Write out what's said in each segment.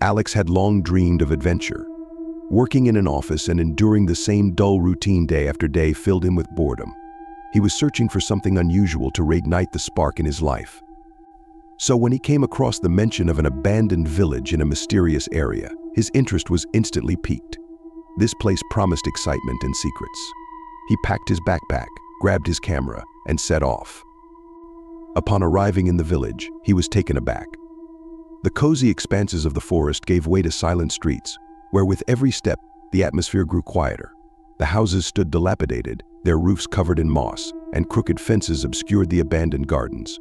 Alex had long dreamed of adventure. Working in an office and enduring the same dull routine day after day filled him with boredom. He was searching for something unusual to reignite the spark in his life. So when he came across the mention of an abandoned village in a mysterious area, his interest was instantly piqued. This place promised excitement and secrets. He packed his backpack, grabbed his camera, and set off. Upon arriving in the village, he was taken aback. The cozy expanses of the forest gave way to silent streets, where with every step, the atmosphere grew quieter. The houses stood dilapidated, their roofs covered in moss, and crooked fences obscured the abandoned gardens.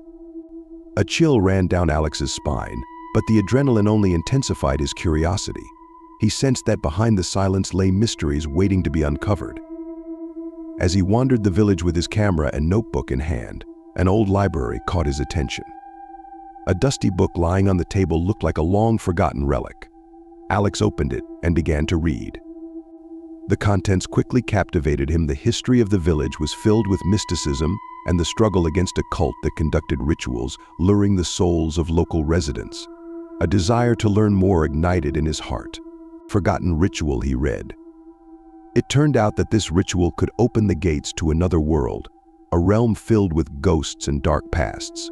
A chill ran down Alex's spine, but the adrenaline only intensified his curiosity. He sensed that behind the silence lay mysteries waiting to be uncovered. As he wandered the village with his camera and notebook in hand, an old library caught his attention. A dusty book lying on the table looked like a long-forgotten relic. Alex opened it and began to read. The contents quickly captivated him. The history of the village was filled with mysticism and the struggle against a cult that conducted rituals, luring the souls of local residents. A desire to learn more ignited in his heart. Forgotten ritual, he read. It turned out that this ritual could open the gates to another world, a realm filled with ghosts and dark pasts.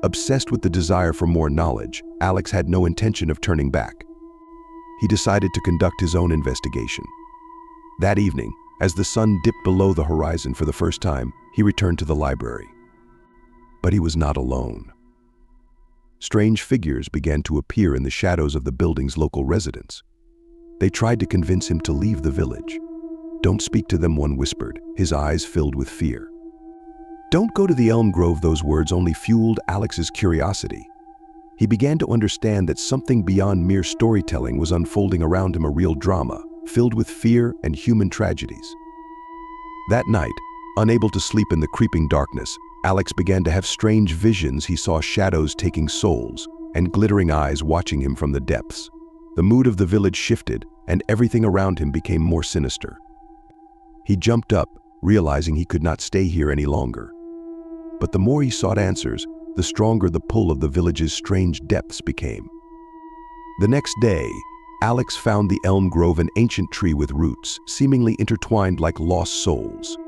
Obsessed with the desire for more knowledge, Alex had no intention of turning back. He decided to conduct his own investigation. That evening, as the sun dipped below the horizon for the first time, he returned to the library. But he was not alone. Strange figures began to appear in the shadows of the building's local residents. They tried to convince him to leave the village. "Don't speak to them," one whispered, his eyes filled with fear. "Don't go to the elm grove." Those words only fueled Alex's curiosity. He began to understand that something beyond mere storytelling was unfolding around him, a real drama, filled with fear and human tragedies. That night, unable to sleep in the creeping darkness, Alex began to have strange visions. He saw shadows taking souls and glittering eyes watching him from the depths. The mood of the village shifted, and everything around him became more sinister. He jumped up, realizing he could not stay here any longer. But the more he sought answers, the stronger the pull of the village's strange depths became. The next day, Alex found the elm grove, an ancient tree with roots seemingly intertwined like lost souls.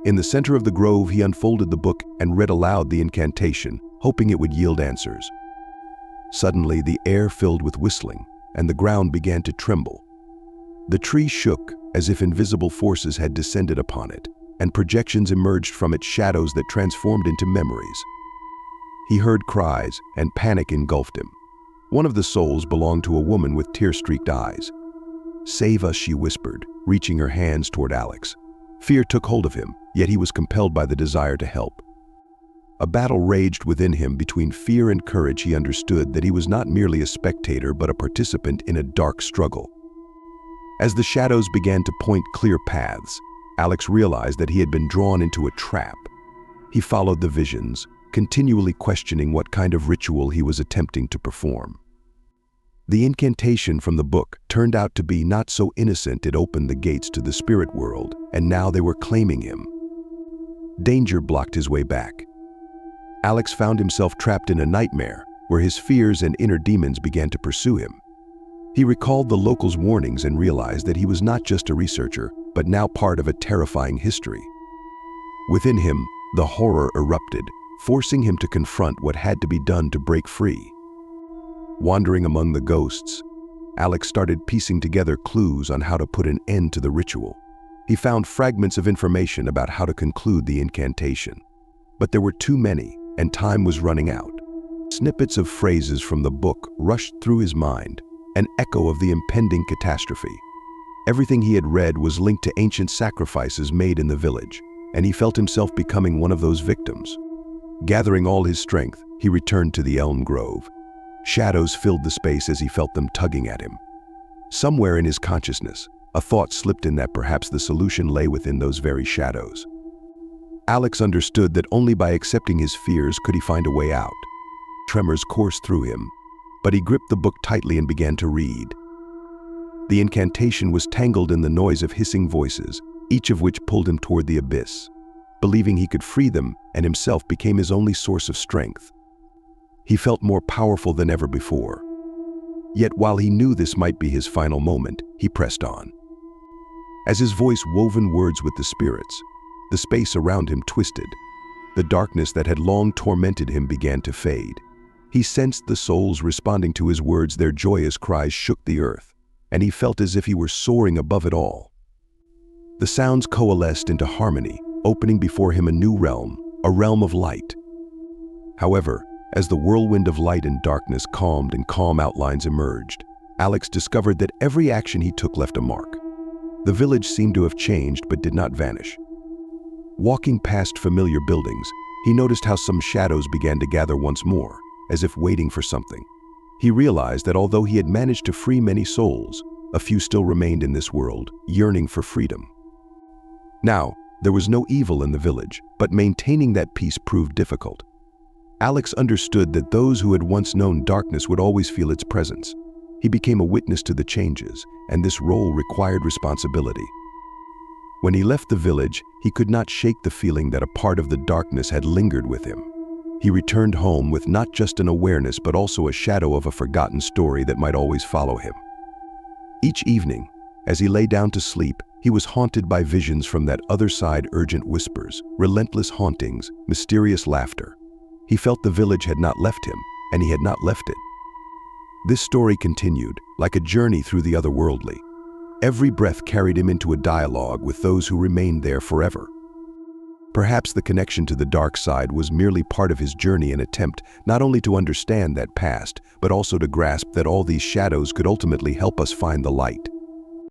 In the center of the grove, he unfolded the book and read aloud the incantation, hoping it would yield answers. Suddenly, the air filled with whistling, and the ground began to tremble. The tree shook as if invisible forces had descended upon it, and projections emerged from it, shadows that transformed into memories. He heard cries, and panic engulfed him. One of the souls belonged to a woman with tear-streaked eyes. "Save us," she whispered, reaching her hands toward Alex. Fear took hold of him, yet he was compelled by the desire to help. A battle raged within him between fear and courage. He understood that he was not merely a spectator but a participant in a dark struggle. As the shadows began to point clear paths, Alex realized that he had been drawn into a trap. He followed the visions, continually questioning what kind of ritual he was attempting to perform. The incantation from the book turned out to be not so innocent. It opened the gates to the spirit world, and now they were claiming him. Danger blocked his way back. Alex found himself trapped in a nightmare where his fears and inner demons began to pursue him. He recalled the locals' warnings and realized that he was not just a researcher, but now part of a terrifying history. Within him, the horror erupted, forcing him to confront what had to be done to break free. Wandering among the ghosts, Alex started piecing together clues on how to put an end to the ritual. He found fragments of information about how to conclude the incantation. But there were too many, and time was running out. Snippets of phrases from the book rushed through his mind, an echo of the impending catastrophe. Everything he had read was linked to ancient sacrifices made in the village, and he felt himself becoming one of those victims. Gathering all his strength, he returned to the elm grove. Shadows filled the space as he felt them tugging at him. Somewhere in his consciousness, a thought slipped in that perhaps the solution lay within those very shadows. Alex understood that only by accepting his fears could he find a way out. Tremors coursed through him, but he gripped the book tightly and began to read. The incantation was tangled in the noise of hissing voices, each of which pulled him toward the abyss. Believing he could free them, and himself became his only source of strength. He felt more powerful than ever before. Yet while he knew this might be his final moment, he pressed on. As his voice woven words with the spirits, the space around him twisted. The darkness that had long tormented him began to fade. He sensed the souls responding to his words. Their joyous cries shook the earth, and he felt as if he were soaring above it all. The sounds coalesced into harmony, opening before him a new realm, a realm of light. However, as the whirlwind of light and darkness calmed and calm outlines emerged, Alex discovered that every action he took left a mark. The village seemed to have changed but did not vanish. Walking past familiar buildings, he noticed how some shadows began to gather once more, as if waiting for something. He realized that although he had managed to free many souls, a few still remained in this world, yearning for freedom. Now, there was no evil in the village, but maintaining that peace proved difficult. Alex understood that those who had once known darkness would always feel its presence. He became a witness to the changes, and this role required responsibility. When he left the village, he could not shake the feeling that a part of the darkness had lingered with him. He returned home with not just an awareness but also a shadow of a forgotten story that might always follow him. Each evening, as he lay down to sleep, he was haunted by visions from that other side, urgent whispers, relentless hauntings, mysterious laughter. He felt the village had not left him, and he had not left it. This story continued, like a journey through the otherworldly. Every breath carried him into a dialogue with those who remained there forever. Perhaps the connection to the dark side was merely part of his journey, an attempt not only to understand that past, but also to grasp that all these shadows could ultimately help us find the light.